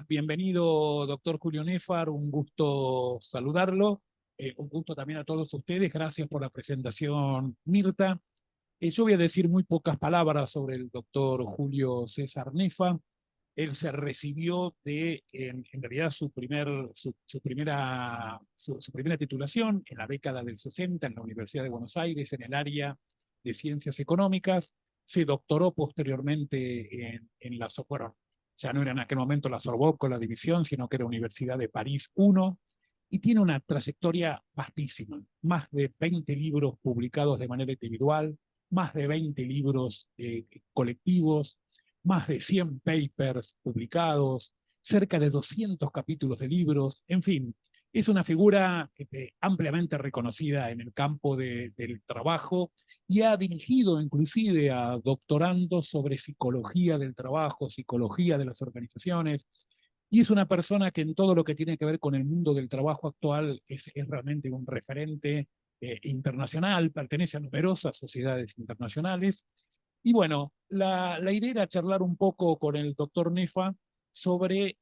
Bienvenido, doctor Julio Néfar, un gusto saludarlo. Un gusto también a todos ustedes. Gracias por la presentación, Mirta. Yo voy a decir muy pocas palabras sobre el doctor Julio César Néfar. Él se recibió en realidad, su primera titulación en la década del 60 en la Universidad de Buenos Aires, en el área de Ciencias Económicas. Se doctoró posteriormente bueno, ya no era en aquel momento la Sorbonne con la división, sino que era Universidad de París I, y tiene una trayectoria vastísima. Más de 20 libros publicados de manera individual, más de 20 libros colectivos, más de 100 papers publicados, cerca de 200 capítulos de libros, en fin, es una figura ampliamente reconocida en el campo del trabajo y ha dirigido inclusive a doctorandos sobre psicología del trabajo, psicología de las organizaciones, y es una persona que en todo lo que tiene que ver con el mundo del trabajo actual es realmente un referente internacional, pertenece a numerosas sociedades internacionales. Y bueno, la idea era charlar un poco con el doctor Nefa sobre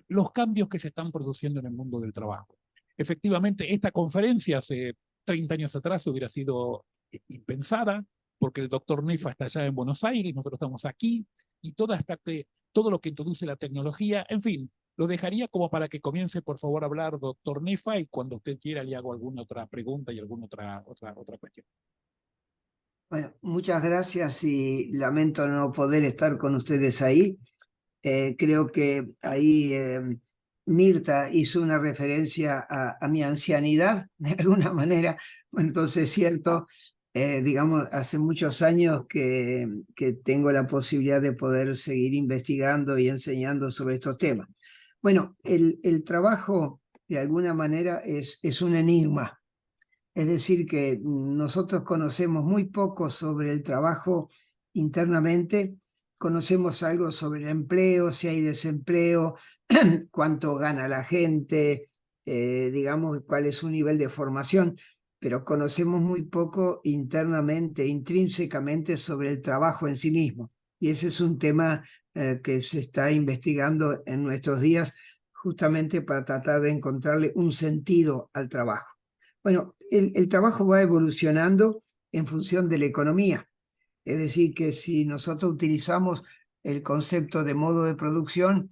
los cambios que se están produciendo en el mundo del trabajo. Efectivamente, esta conferencia hace 30 años atrás hubiera sido impensada, porque el doctor Nefa está allá en Buenos Aires, nosotros estamos aquí, y todo lo que introduce la tecnología, en fin, lo dejaría como para que comience, por favor, a hablar, doctor Nefa, y cuando usted quiera le hago alguna otra pregunta y alguna otra cuestión. Bueno, muchas gracias y lamento no poder estar con ustedes ahí. Creo que ahí Mirta hizo una referencia a mi ancianidad, de alguna manera. Entonces, es cierto, digamos, hace muchos años que tengo la posibilidad de poder seguir investigando y enseñando sobre estos temas. Bueno, el trabajo, de alguna manera, es un enigma. Es decir, que nosotros conocemos muy poco sobre el trabajo internamente, conocemos algo sobre el empleo, si hay desempleo, cuánto gana la gente, digamos, cuál es su nivel de formación, pero conocemos muy poco internamente, intrínsecamente sobre el trabajo en sí mismo. Y ese es un tema que se está investigando en nuestros días justamente para tratar de encontrarle un sentido al trabajo. Bueno, el trabajo va evolucionando en función de la economía. Es decir, que si nosotros utilizamos el concepto de modo de producción,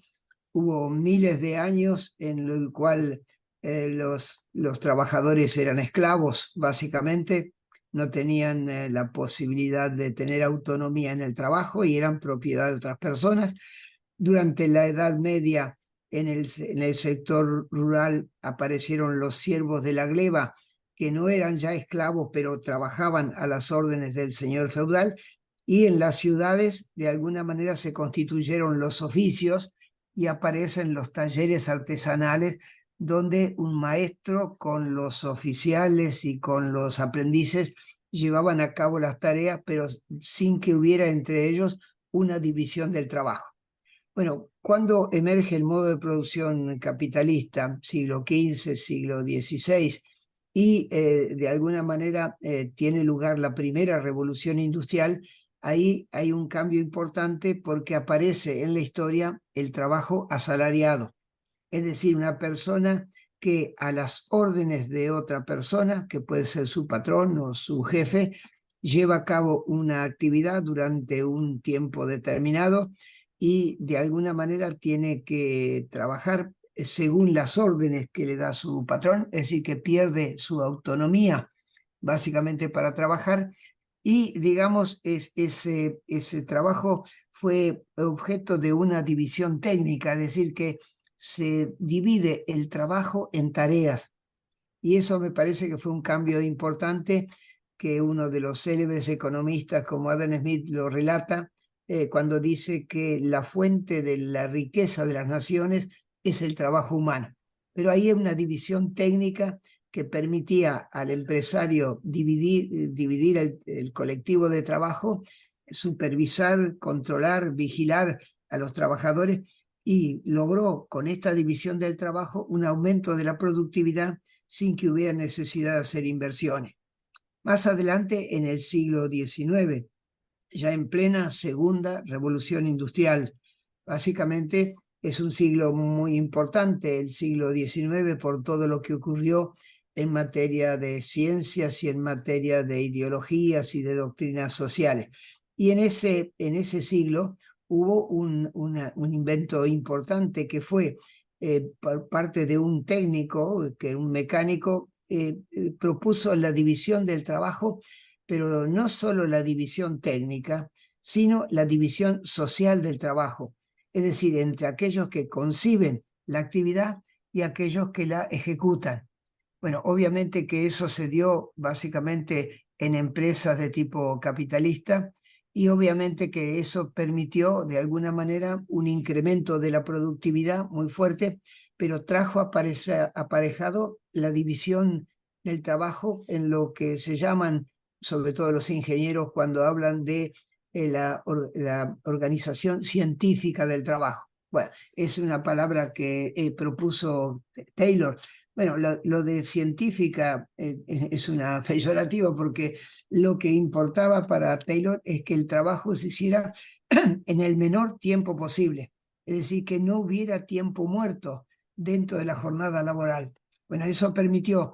hubo miles de años en el cual los trabajadores eran esclavos, básicamente, no tenían la posibilidad de tener autonomía en el trabajo y eran propiedad de otras personas. Durante la Edad Media, en el sector rural aparecieron los siervos de la gleba, que no eran ya esclavos, pero trabajaban a las órdenes del señor feudal, y en las ciudades de alguna manera se constituyeron los oficios y aparecen los talleres artesanales, donde un maestro con los oficiales y con los aprendices llevaban a cabo las tareas, pero sin que hubiera entre ellos una división del trabajo. Bueno, cuando emerge el modo de producción capitalista, siglo XV, siglo XVI, y de alguna manera tiene lugar la primera revolución industrial, ahí hay un cambio importante porque aparece en la historia el trabajo asalariado. Es decir, una persona que a las órdenes de otra persona, que puede ser su patrón o su jefe, lleva a cabo una actividad durante un tiempo determinado y de alguna manera tiene que trabajar según las órdenes que le da su patrón, es decir, que pierde su autonomía básicamente para trabajar. Y digamos, ese trabajo fue objeto de una división técnica, es decir, que se divide el trabajo en tareas. Y eso me parece que fue un cambio importante que uno de los célebres economistas como Adam Smith lo relata cuando dice que la fuente de la riqueza de las naciones es el trabajo humano. Pero ahí hay una división técnica que permitía al empresario dividir el colectivo de trabajo, supervisar, controlar, vigilar a los trabajadores, y logró con esta división del trabajo un aumento de la productividad sin que hubiera necesidad de hacer inversiones. Más adelante, en el siglo XIX, ya en plena segunda revolución industrial, Básicamente es un siglo muy importante, el siglo XIX, por todo lo que ocurrió en materia de ciencias y en materia de ideologías y de doctrinas sociales. Y en ese siglo hubo un invento importante que fue por parte de un técnico, que era un mecánico, propuso la división del trabajo, pero no solo la división técnica, sino la división social del trabajo, es decir, entre aquellos que conciben la actividad y aquellos que la ejecutan. Bueno, obviamente que eso se dio básicamente en empresas de tipo capitalista y obviamente que eso permitió de alguna manera un incremento de la productividad muy fuerte, pero trajo aparejado la división del trabajo en lo que se llaman, sobre todo los ingenieros, cuando hablan de la organización científica del trabajo. Bueno, es una palabra que propuso Taylor. Bueno, lo de científica es una peyorativa porque lo que importaba para Taylor es que el trabajo se hiciera en el menor tiempo posible, es decir, que no hubiera tiempo muerto dentro de la jornada laboral. Bueno, eso permitió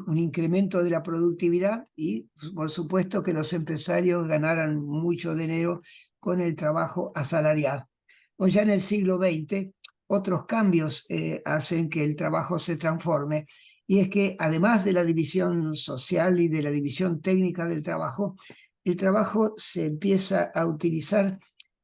un incremento de la productividad y, por supuesto, que los empresarios ganaran mucho dinero con el trabajo asalariado. O ya en el siglo XX, otros cambios hacen que el trabajo se transforme, y es que además de la división social y de la división técnica del trabajo, el trabajo se empieza a utilizar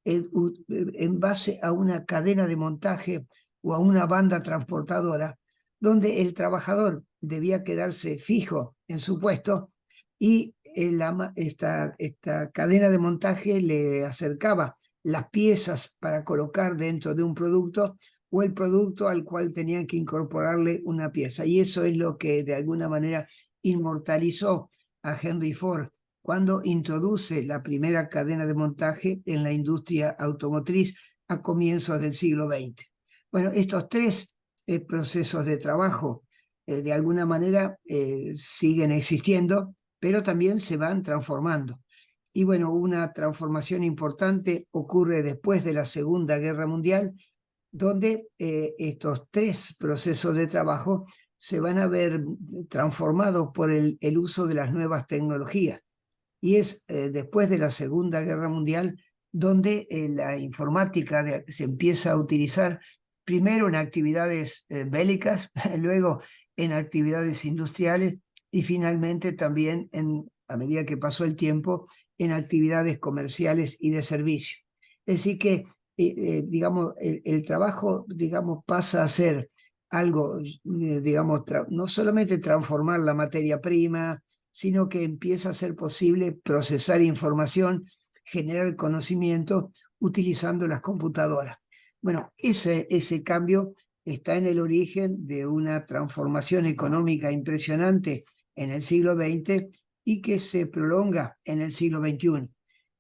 en base a una cadena de montaje o a una banda transportadora, donde el trabajador debía quedarse fijo en su puesto y esta cadena de montaje le acercaba las piezas para colocar dentro de un producto o el producto al cual tenían que incorporarle una pieza. Y eso es lo que de alguna manera inmortalizó a Henry Ford cuando introduce la primera cadena de montaje en la industria automotriz a comienzos del siglo XX. Bueno, estos tres procesos de trabajo de alguna manera siguen existiendo, pero también se van transformando. Y bueno, una transformación importante ocurre después de la Segunda Guerra Mundial, donde estos tres procesos de trabajo se van a ver transformados por el uso de las nuevas tecnologías. Y es después de la Segunda Guerra Mundial donde la informática se empieza a utilizar primero en actividades bélicas, luego en actividades industriales y finalmente también, a medida que pasó el tiempo, en actividades comerciales y de servicio. Es decir que, digamos, el trabajo, digamos, pasa a ser algo, digamos, no solamente transformar la materia prima, sino que empieza a ser posible procesar información, generar conocimiento utilizando las computadoras. Bueno, ese cambio está en el origen de una transformación económica impresionante en el siglo XX y que se prolonga en el siglo XXI.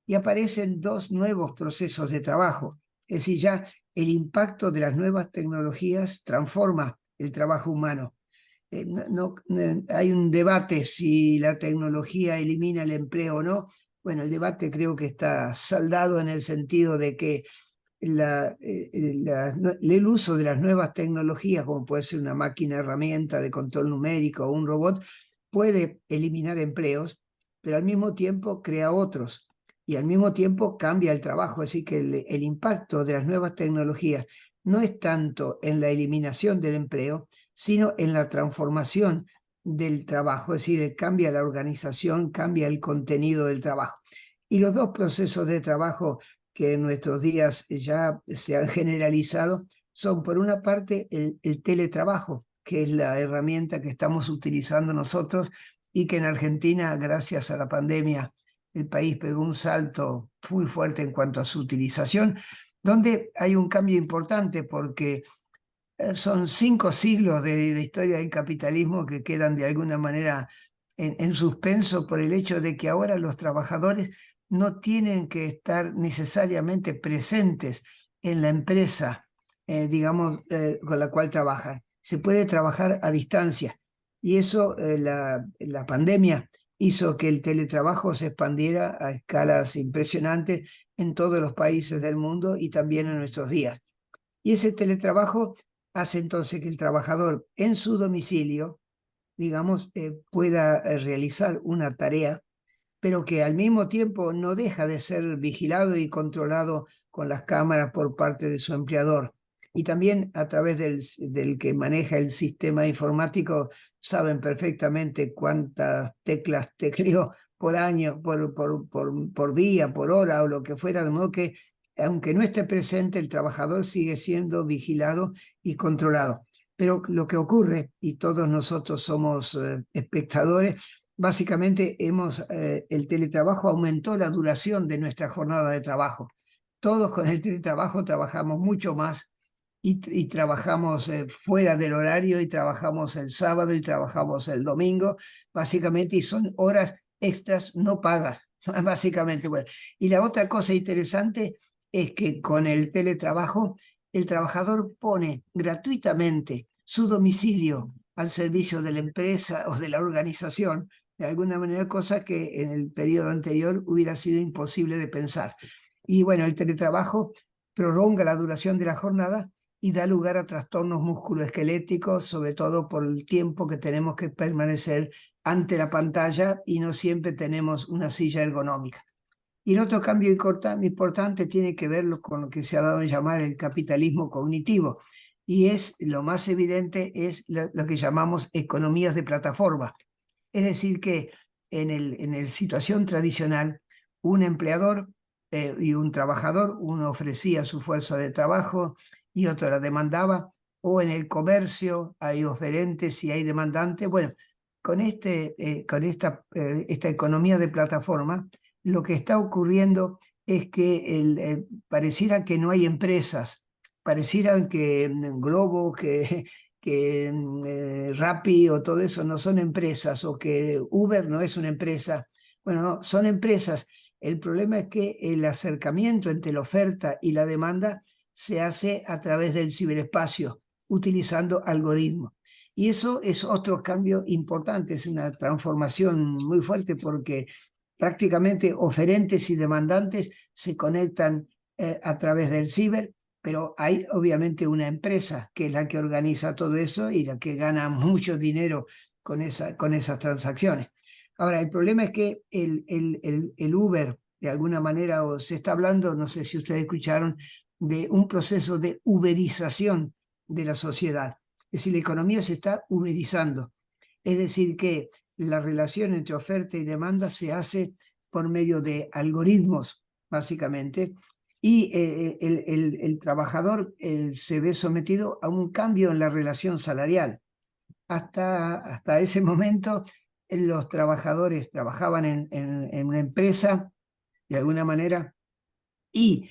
Y aparecen dos nuevos procesos de trabajo. Es decir, ya el impacto de las nuevas tecnologías transforma el trabajo humano. Hay un debate si la tecnología elimina el empleo o no. Bueno, el debate creo que está saldado en el sentido de que el uso de las nuevas tecnologías, como puede ser una máquina herramienta de control numérico o un robot, puede eliminar empleos, pero al mismo tiempo crea otros y al mismo tiempo cambia el trabajo. Así que el impacto de las nuevas tecnologías no es tanto en la eliminación del empleo, sino en la transformación del trabajo, es decir, cambia la organización, cambia el contenido del trabajo. Y los dos procesos de trabajo que en nuestros días ya se han generalizado son, por una parte, el teletrabajo, que es la herramienta que estamos utilizando nosotros y que en Argentina, gracias a la pandemia, el país pegó un salto muy fuerte en cuanto a su utilización, donde hay un cambio importante porque son 5 siglos de historia del capitalismo que quedan de alguna manera en suspenso por el hecho de que ahora los trabajadores no tienen que estar necesariamente presentes en la empresa, digamos, con la cual trabajan. Se puede trabajar a distancia. Y eso, la pandemia hizo que el teletrabajo se expandiera a escalas impresionantes en todos los países del mundo y también en nuestros días. Y ese teletrabajo hace entonces que el trabajador en su domicilio, digamos, pueda realizar una tarea, pero que al mismo tiempo no deja de ser vigilado y controlado con las cámaras por parte de su empleador. Y también a través del que maneja el sistema informático, saben perfectamente cuántas teclas tecleó por año, por día, por hora o lo que fuera, de modo que aunque no esté presente, el trabajador sigue siendo vigilado y controlado. Pero lo que ocurre, y todos nosotros somos espectadores, básicamente el teletrabajo aumentó la duración de nuestra jornada de trabajo. Todos con el teletrabajo trabajamos mucho más y trabajamos fuera del horario, y trabajamos el sábado y trabajamos el domingo, básicamente, y son horas extras no pagas, básicamente. Bueno. Y la otra cosa interesante es que con el teletrabajo el trabajador pone gratuitamente su domicilio al servicio de la empresa o de la organización, de alguna manera, cosa que en el periodo anterior hubiera sido imposible de pensar. Y bueno, el teletrabajo prolonga la duración de la jornada y da lugar a trastornos musculoesqueléticos, sobre todo por el tiempo que tenemos que permanecer ante la pantalla y no siempre tenemos una silla ergonómica. Y el otro cambio importante tiene que ver con lo que se ha dado a llamar el capitalismo cognitivo, y lo más evidente es lo que llamamos economías de plataforma. Es decir, que en el situación tradicional, un empleador y un trabajador, uno ofrecía su fuerza de trabajo y otro la demandaba, o en el comercio hay oferentes y hay demandantes. Bueno, con esta economía de plataforma, lo que está ocurriendo es que pareciera que no hay empresas, pareciera que Globo, que Rappi o todo eso no son empresas, o que Uber no es una empresa. Bueno, no, son empresas. El problema es que el acercamiento entre la oferta y la demanda se hace a través del ciberespacio, utilizando algoritmos. Y eso es otro cambio importante, es una transformación muy fuerte, porque prácticamente oferentes y demandantes se conectan a través del ciber, pero hay obviamente una empresa que es la que organiza todo eso y la que gana mucho dinero con esas transacciones. Ahora, el problema es que el Uber, de alguna manera, o se está hablando, no sé si ustedes escucharon, de un proceso de uberización de la sociedad. Es decir, la economía se está uberizando. Es decir, que la relación entre oferta y demanda se hace por medio de algoritmos, básicamente, y el trabajador se ve sometido a un cambio en la relación salarial. Hasta ese momento, los trabajadores trabajaban en una empresa, de alguna manera, y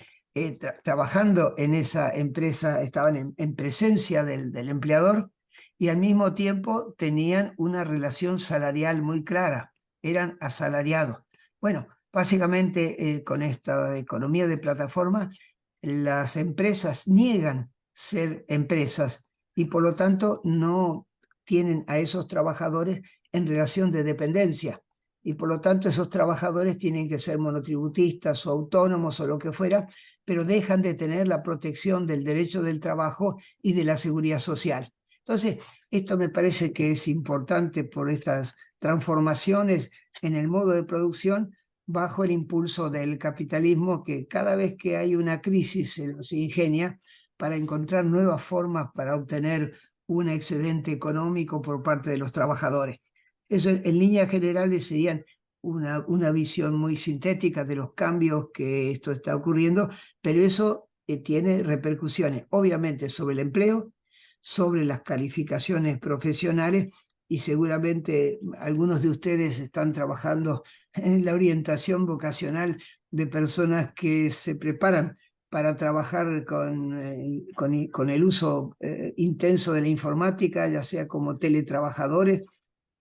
trabajando en esa empresa estaban en presencia del empleador, y al mismo tiempo tenían una relación salarial muy clara, eran asalariados. Bueno, básicamente con esta economía de plataforma, las empresas niegan ser empresas y por lo tanto no tienen a esos trabajadores en relación de dependencia. Y por lo tanto esos trabajadores tienen que ser monotributistas o autónomos o lo que fuera, pero dejan de tener la protección del derecho del trabajo y de la seguridad social. Entonces, esto me parece que es importante por estas transformaciones en el modo de producción bajo el impulso del capitalismo, que cada vez que hay una crisis se ingenia para encontrar nuevas formas para obtener un excedente económico por parte de los trabajadores. Eso en líneas generales serían una visión muy sintética de los cambios que esto está ocurriendo, pero eso tiene repercusiones, obviamente, sobre el empleo, sobre las calificaciones profesionales, y seguramente algunos de ustedes están trabajando en la orientación vocacional de personas que se preparan para trabajar con el uso intenso de la informática, ya sea como teletrabajadores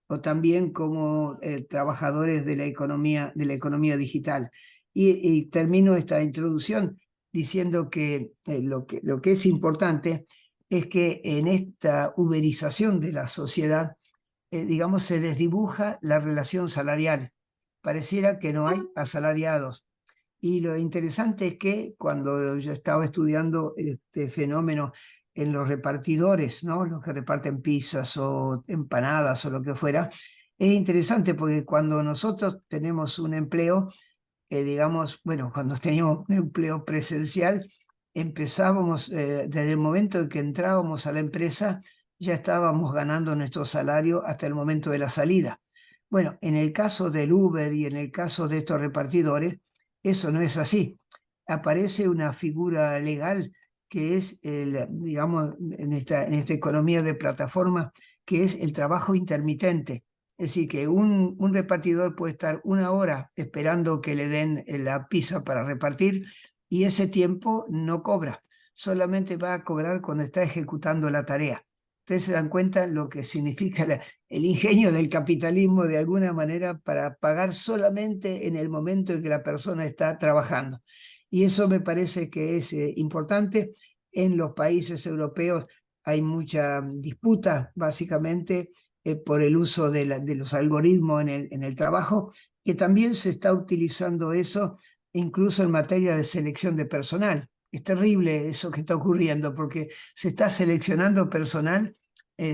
o también como trabajadores de la economía digital. Y termino esta introducción diciendo que lo que es importante es que en esta uberización de la sociedad digamos, se desdibuja la relación salarial. Pareciera que no hay asalariados. Y lo interesante es que cuando yo estaba estudiando este fenómeno en los repartidores, ¿no? Los que reparten pizzas o empanadas o lo que fuera, es interesante porque cuando nosotros tenemos un empleo, digamos, bueno, cuando teníamos un empleo presencial, empezábamos, desde el momento en que entrábamos a la empresa, ya estábamos ganando nuestro salario hasta el momento de la salida. Bueno, en el caso del Uber y en el caso de estos repartidores, eso no es así. Aparece una figura legal que es, digamos, en esta economía de plataforma, que es el trabajo intermitente. Es decir, que un repartidor puede estar 1 hora esperando que le den la pizza para repartir y ese tiempo no cobra, solamente va a cobrar cuando está ejecutando la tarea. Ustedes se dan cuenta lo que significa el ingenio del capitalismo de alguna manera para pagar solamente en el momento en que la persona está trabajando. Y eso me parece que es importante. En los países europeos hay mucha disputa, básicamente, por el uso de los algoritmos en el trabajo, que también se está utilizando eso incluso en materia de selección de personal. Es terrible eso que está ocurriendo porque se está seleccionando personal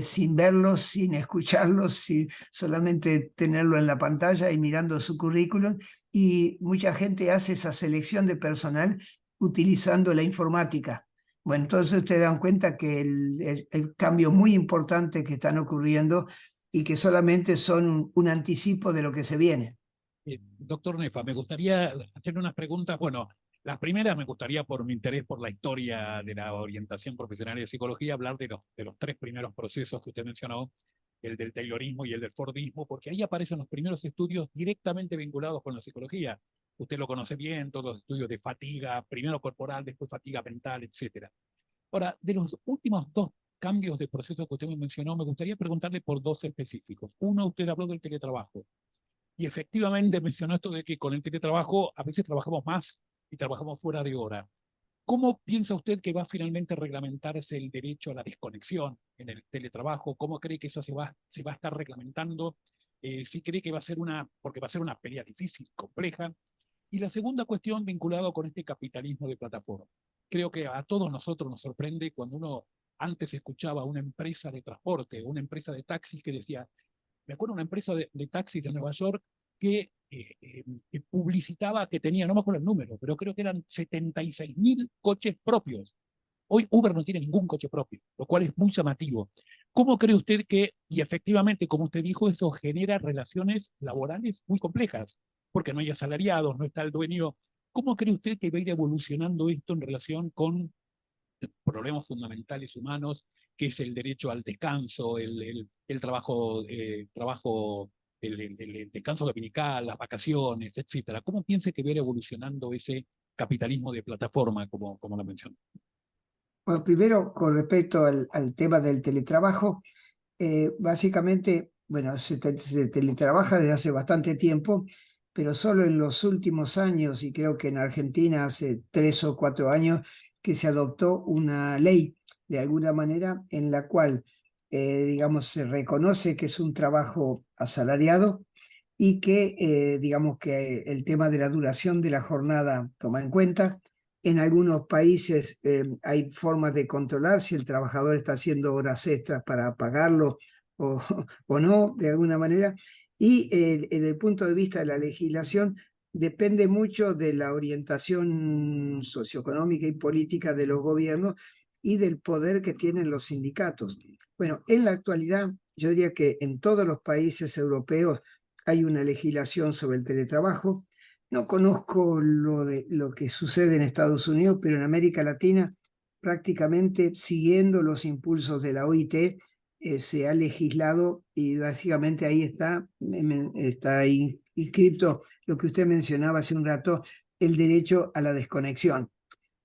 sin verlos, sin escucharlos, sin solamente tenerlo en la pantalla y mirando su currículum. Y mucha gente hace esa selección de personal utilizando la informática. Bueno, entonces ustedes dan cuenta que el cambio muy importante que están ocurriendo y que solamente son un anticipo de lo que se viene. Doctor Nefa, me gustaría hacer unas preguntas. Bueno, las primeras me gustaría, por mi interés por la historia de la orientación profesional y de psicología, hablar de los tres primeros procesos que usted mencionó, el del Taylorismo y el del Fordismo, porque ahí aparecen los primeros estudios directamente vinculados con la psicología. Usted lo conoce bien, todos los estudios de fatiga, primero corporal, después fatiga mental, etcétera. Ahora, de los últimos dos cambios de proceso que usted me mencionó, me gustaría preguntarle por dos específicos. Uno, usted habló del teletrabajo. Y efectivamente mencionó esto de que con el teletrabajo a veces trabajamos más y trabajamos fuera de hora. ¿Cómo piensa usted que va finalmente a reglamentarse el derecho a la desconexión en el teletrabajo? ¿Cómo cree que eso se va a estar reglamentando? Si cree que va a ser porque va a ser una pelea difícil, compleja. Y la segunda cuestión vinculada con este capitalismo de plataforma. Creo que a todos nosotros nos sorprende cuando uno antes escuchaba una empresa de transporte, una empresa de taxis que decía, me acuerdo una empresa de taxis de Nueva York que publicitaba que tenía, no me acuerdo el número, pero creo que eran 76.000 coches propios. Hoy Uber no tiene ningún coche propio, lo cual es muy llamativo. ¿Cómo cree usted que, y efectivamente, como usted dijo, eso genera relaciones laborales muy complejas? Porque no hay asalariados, no está el dueño. ¿Cómo cree usted que va a ir evolucionando esto en relación con problemas fundamentales humanos, que es el derecho al descanso, el trabajo, el descanso dominical, las vacaciones, etcétera? ¿Cómo piensa que va a ir evolucionando ese capitalismo de plataforma, como lo mencionó? Bueno, primero, con respecto al tema del teletrabajo, básicamente, bueno, se teletrabaja desde hace bastante tiempo, pero solo en los últimos años, y creo que en Argentina hace 3 o 4 años, que se adoptó una ley, de alguna manera, en la cual, digamos, se reconoce que es un trabajo asalariado y que, digamos, que el tema de la duración de la jornada toma en cuenta. En algunos países hay formas de controlar si el trabajador está haciendo horas extras para pagarlo o, o no, de alguna manera. Y desde el punto de vista de la legislación, depende mucho de la orientación socioeconómica y política de los gobiernos y del poder que tienen los sindicatos. Bueno, en la actualidad, yo diría que en todos los países europeos hay una legislación sobre el teletrabajo. No conozco lo que sucede en Estados Unidos, pero en América Latina, prácticamente siguiendo los impulsos de la OIT, se ha legislado y básicamente ahí está inscrito lo que usted mencionaba hace un rato, el derecho a la desconexión.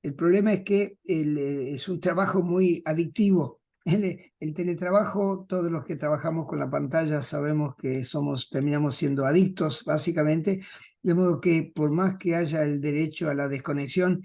El problema es que es un trabajo muy adictivo. El teletrabajo, todos los que trabajamos con la pantalla sabemos que terminamos siendo adictos, básicamente, de modo que por más que haya el derecho a la desconexión,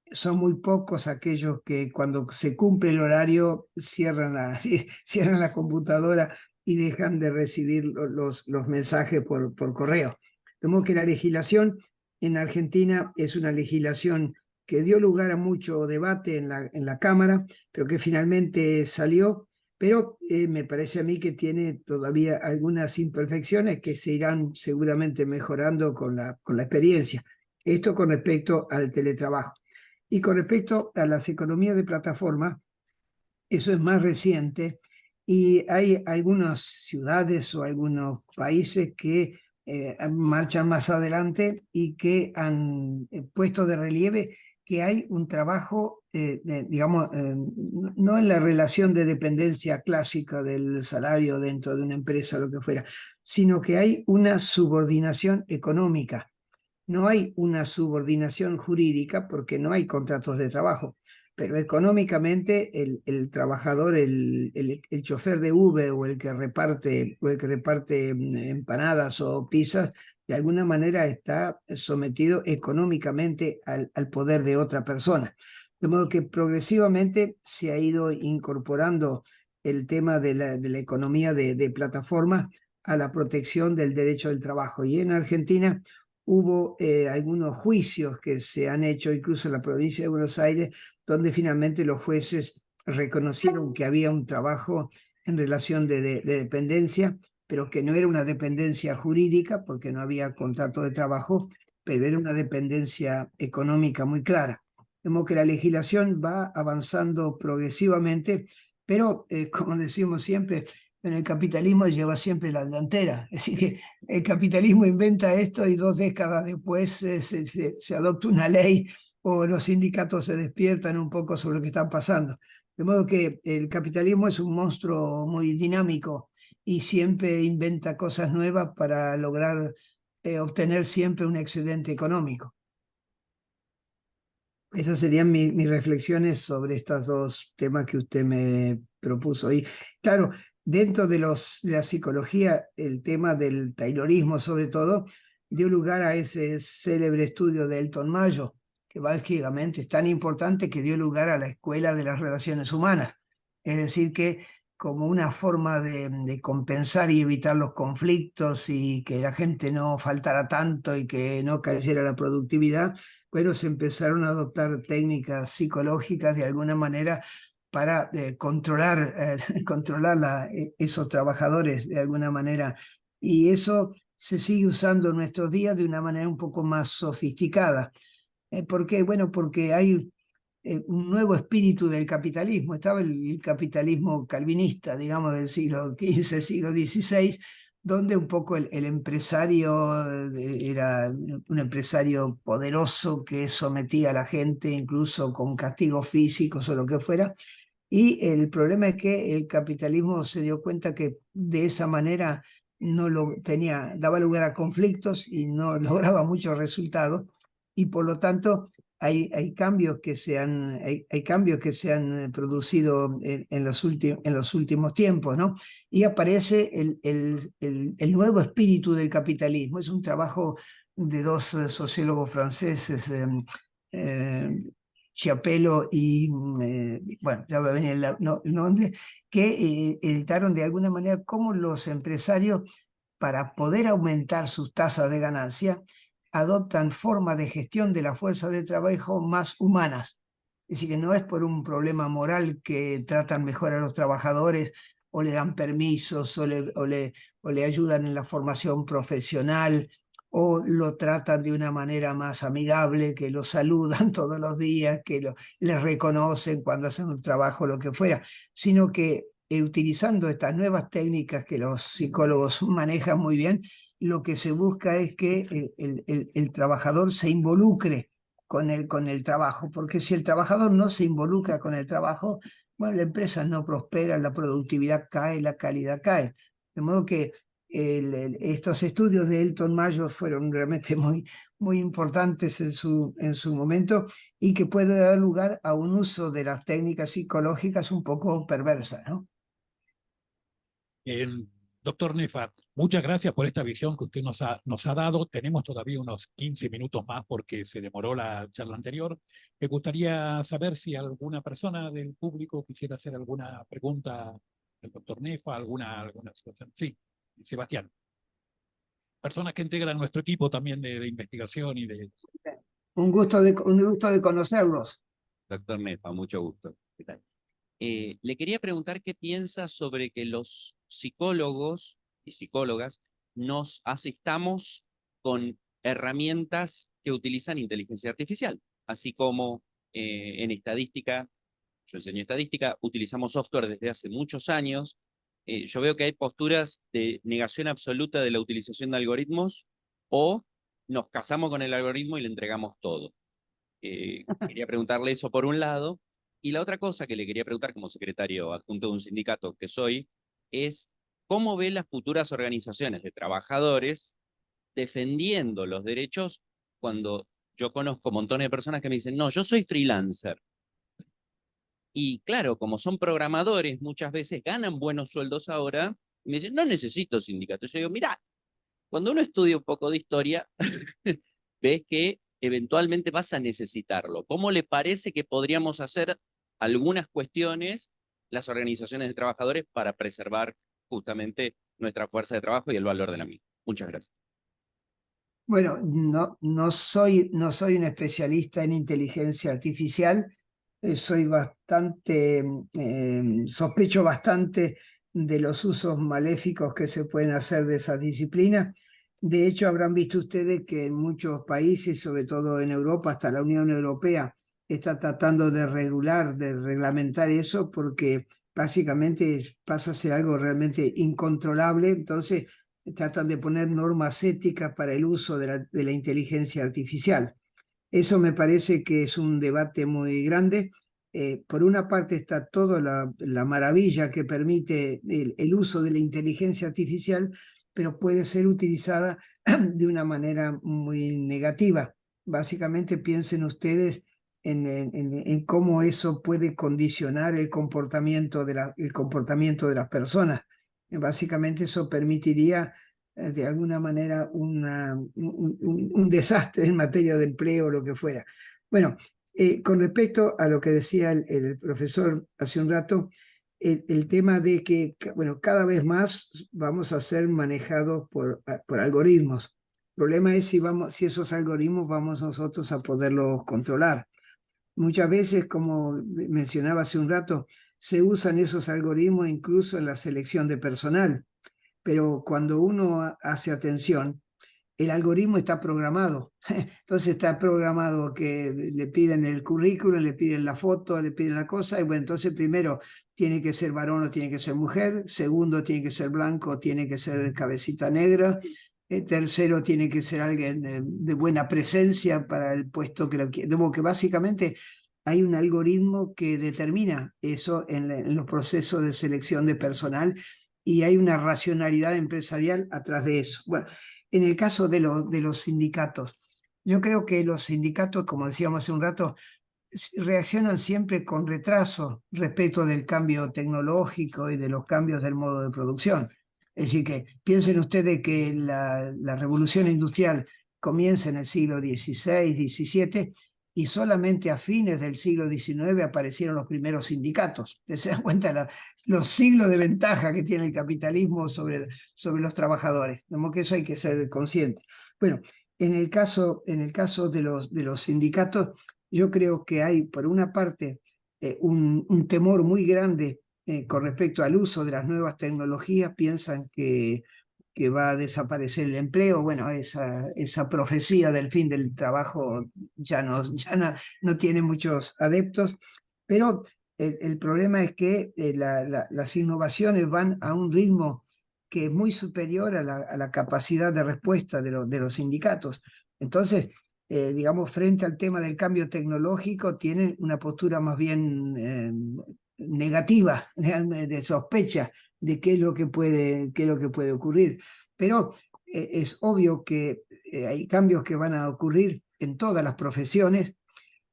son muy pocos aquellos que cuando se cumple el horario cierran la computadora y dejan de recibir los mensajes por correo. De modo que la legislación en Argentina es una legislación que dio lugar a mucho debate en la Cámara, pero que finalmente salió, pero me parece a mí que tiene todavía algunas imperfecciones que se irán seguramente mejorando con la experiencia. Esto con respecto al teletrabajo. Y con respecto a las economías de plataforma, eso es más reciente y hay algunas ciudades o algunos países que marchan más adelante y que han puesto de relieve que hay un trabajo, digamos, no en la relación de dependencia clásica del salario dentro de una empresa o lo que fuera, sino que hay una subordinación económica. No hay una subordinación jurídica porque no hay contratos de trabajo, pero económicamente el trabajador, el chofer de Uber o el que reparte empanadas o pizzas, de alguna manera está sometido económicamente al poder de otra persona. De modo que progresivamente se ha ido incorporando el tema de la economía de plataforma a la protección del derecho del trabajo. Y en Argentina hubo algunos juicios que se han hecho incluso en la provincia de Buenos Aires, donde finalmente los jueces reconocieron que había un trabajo en relación de dependencia, pero que no era una dependencia jurídica porque no había contrato de trabajo, pero era una dependencia económica muy clara. De modo que la legislación va avanzando progresivamente, pero como decimos siempre, en el capitalismo lleva siempre la delantera. Es decir, que el capitalismo inventa esto y 2 décadas después se adopta una ley o los sindicatos se despiertan un poco sobre lo que está pasando. De modo que el capitalismo es un monstruo muy dinámico y siempre inventa cosas nuevas para lograr obtener siempre un excedente económico. Esas serían mis reflexiones sobre estos 2 temas que usted me propuso. Y claro, dentro de la psicología, el tema del taylorismo sobre todo, dio lugar a ese célebre estudio de Elton Mayo, que básicamente es tan importante que dio lugar a la escuela de las relaciones humanas. Es decir, que como una forma de compensar y evitar los conflictos y que la gente no faltara tanto y que no cayera la productividad, bueno, se empezaron a adoptar técnicas psicológicas de alguna manera para controlar esos trabajadores de alguna manera. Y eso se sigue usando en nuestros días de una manera un poco más sofisticada. ¿Por qué? Bueno, porque hay un nuevo espíritu del capitalismo. Estaba el capitalismo calvinista, digamos, del siglo XV, siglo XVI, donde un poco el empresario era un empresario poderoso que sometía a la gente incluso con castigos físicos o lo que fuera. Y el problema es que el capitalismo se dio cuenta que de esa manera daba lugar a conflictos y no lograba muchos resultados. Y por lo tanto hay cambios que se han producido en los últimos tiempos, ¿no? Y aparece el nuevo espíritu del capitalismo. Es un trabajo de 2 sociólogos franceses, Chiapello y, bueno, ya va a venir el nombre, que editaron de alguna manera cómo los empresarios, para poder aumentar sus tasas de ganancia, adoptan formas de gestión de la fuerza de trabajo más humanas. Es decir, que no es por un problema moral que tratan mejor a los trabajadores o le dan permisos o le ayudan en la formación profesional o lo tratan de una manera más amigable, que lo saludan todos los días, que les reconocen cuando hacen un trabajo, lo que fuera, sino que utilizando estas nuevas técnicas que los psicólogos manejan muy bien, lo que se busca es que el trabajador se involucre con el trabajo, porque si el trabajador no se involucra con el trabajo, bueno, la empresa no prospera, la productividad cae, la calidad cae. De modo que estos estudios de Elton Mayo fueron realmente muy importantes en su momento y que puede dar lugar a un uso de las técnicas psicológicas un poco perversas, ¿no? Doctor Nefat, muchas gracias por esta visión que usted nos ha dado. Tenemos todavía unos 15 minutos más porque se demoró la charla anterior. Me gustaría saber si alguna persona del público quisiera hacer alguna pregunta el doctor Nefa, alguna situación. Sí, Sebastián. Personas que integran nuestro equipo también de investigación y de... Un gusto de conocerlos. Doctor Nefa, mucho gusto. ¿Qué tal? Le quería preguntar qué piensa sobre que los psicólogos y psicólogas nos asistamos con herramientas que utilizan inteligencia artificial, así como en estadística, yo enseño estadística, utilizamos software desde hace muchos años. Yo veo que hay posturas de negación absoluta de la utilización de algoritmos o nos casamos con el algoritmo y le entregamos todo. Quería preguntarle eso por un lado. Y la otra cosa que le quería preguntar como secretario adjunto de un sindicato que soy es cómo ve las futuras organizaciones de trabajadores defendiendo los derechos cuando yo conozco montones de personas que me dicen, no, yo soy freelancer. Y claro, como son programadores, muchas veces ganan buenos sueldos ahora, y me dicen, no necesito sindicato. Yo digo, mira, cuando uno estudia un poco de historia, ves que eventualmente vas a necesitarlo. ¿Cómo le parece que podríamos hacer algunas cuestiones las organizaciones de trabajadores para preservar justamente nuestra fuerza de trabajo y el valor de la misma? Muchas gracias. Bueno, no soy un especialista en inteligencia artificial. Soy bastante, sospecho bastante de los usos maléficos que se pueden hacer de esas disciplinas. De hecho, habrán visto ustedes que en muchos países, sobre todo en Europa, hasta la Unión Europea, está tratando de reglamentar eso, porque básicamente pasa a ser algo realmente incontrolable. Entonces, tratan de poner normas éticas para el uso de la inteligencia artificial. Eso me parece que es un debate muy grande. Por una parte está toda la maravilla que permite el uso de la inteligencia artificial, pero puede ser utilizada de una manera muy negativa. Básicamente piensen ustedes en cómo eso puede condicionar el comportamiento de las personas. Básicamente eso permitiría de alguna manera un desastre en materia de empleo o lo que fuera. Bueno, con respecto a lo que decía el profesor hace un rato, el tema de que, bueno, cada vez más vamos a ser manejados por algoritmos. El problema es si esos algoritmos vamos nosotros a poderlos controlar. Muchas veces, como mencionaba hace un rato, se usan esos algoritmos incluso en la selección de personal. Pero cuando uno hace atención, el algoritmo está programado. Entonces está programado que le piden el currículum, le piden la foto, le piden la cosa, y bueno, entonces primero tiene que ser varón o tiene que ser mujer, segundo tiene que ser blanco o tiene que ser cabecita negra, tercero tiene que ser alguien de buena presencia para el puesto que lo quiere. De modo que básicamente hay un algoritmo que determina eso en los procesos de selección de personal, y hay una racionalidad empresarial atrás de eso. Bueno, en el caso de los sindicatos, yo creo que los sindicatos, como decíamos hace un rato, reaccionan siempre con retraso respecto del cambio tecnológico y de los cambios del modo de producción. Es decir, que piensen ustedes que la revolución industrial comienza en el siglo XVI, XVII, y solamente a fines del siglo XIX aparecieron los primeros sindicatos. ¿Se dan cuenta los siglos de ventaja que tiene el capitalismo sobre los trabajadores? Como que eso hay que ser consciente. Bueno, en el caso de los sindicatos, yo creo que hay, por una parte, un temor muy grande con respecto al uso de las nuevas tecnologías. Piensan que va a desaparecer el empleo. Bueno, esa profecía del fin del trabajo ya no tiene muchos adeptos, pero el problema es que las innovaciones van a un ritmo que es muy superior a la capacidad de respuesta de los sindicatos. Entonces, digamos, frente al tema del cambio tecnológico, tienen una postura más bien negativa, de sospecha de qué es lo que puede ocurrir. Pero es obvio que hay cambios que van a ocurrir en todas las profesiones.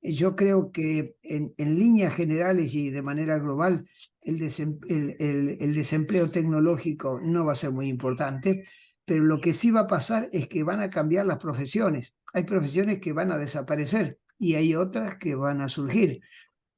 Yo creo que en líneas generales y de manera global, el desempleo tecnológico no va a ser muy importante, pero lo que sí va a pasar es que van a cambiar las profesiones. Hay profesiones que van a desaparecer y hay otras que van a surgir.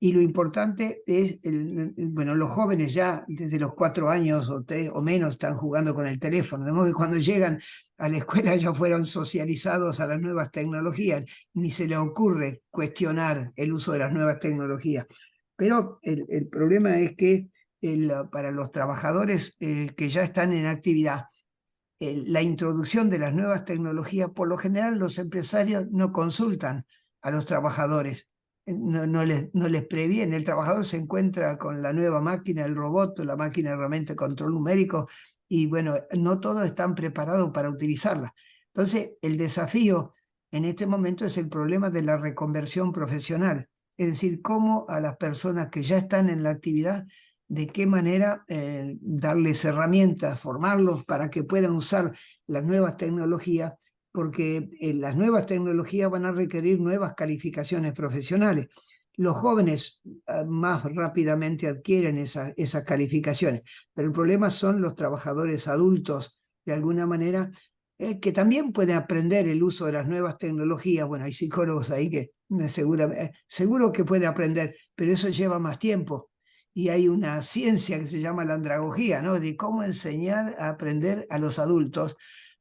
Y lo importante es, bueno, los jóvenes ya desde los 4 años o 3 o menos están jugando con el teléfono, de modo que cuando llegan a la escuela ya fueron socializados a las nuevas tecnologías, ni se les ocurre cuestionar el uso de las nuevas tecnologías. Pero el problema es que para los trabajadores que ya están en actividad, la introducción de las nuevas tecnologías, por lo general los empresarios no consultan a los trabajadores, no les previene. El trabajador se encuentra con la nueva máquina, el robot, la máquina herramienta de control numérico, y bueno, no todos están preparados para utilizarla. Entonces, el desafío en este momento es el problema de la reconversión profesional, es decir, cómo a las personas que ya están en la actividad, de qué manera darles herramientas, formarlos para que puedan usar las nuevas tecnologías, porque las nuevas tecnologías van a requerir nuevas calificaciones profesionales. Los jóvenes más rápidamente adquieren esas calificaciones, pero el problema son los trabajadores adultos, de alguna manera, que también pueden aprender el uso de las nuevas tecnologías. Bueno, hay psicólogos ahí que seguro que pueden aprender, pero eso lleva más tiempo. Y hay una ciencia que se llama la andragogía, ¿no? De cómo enseñar a aprender a los adultos,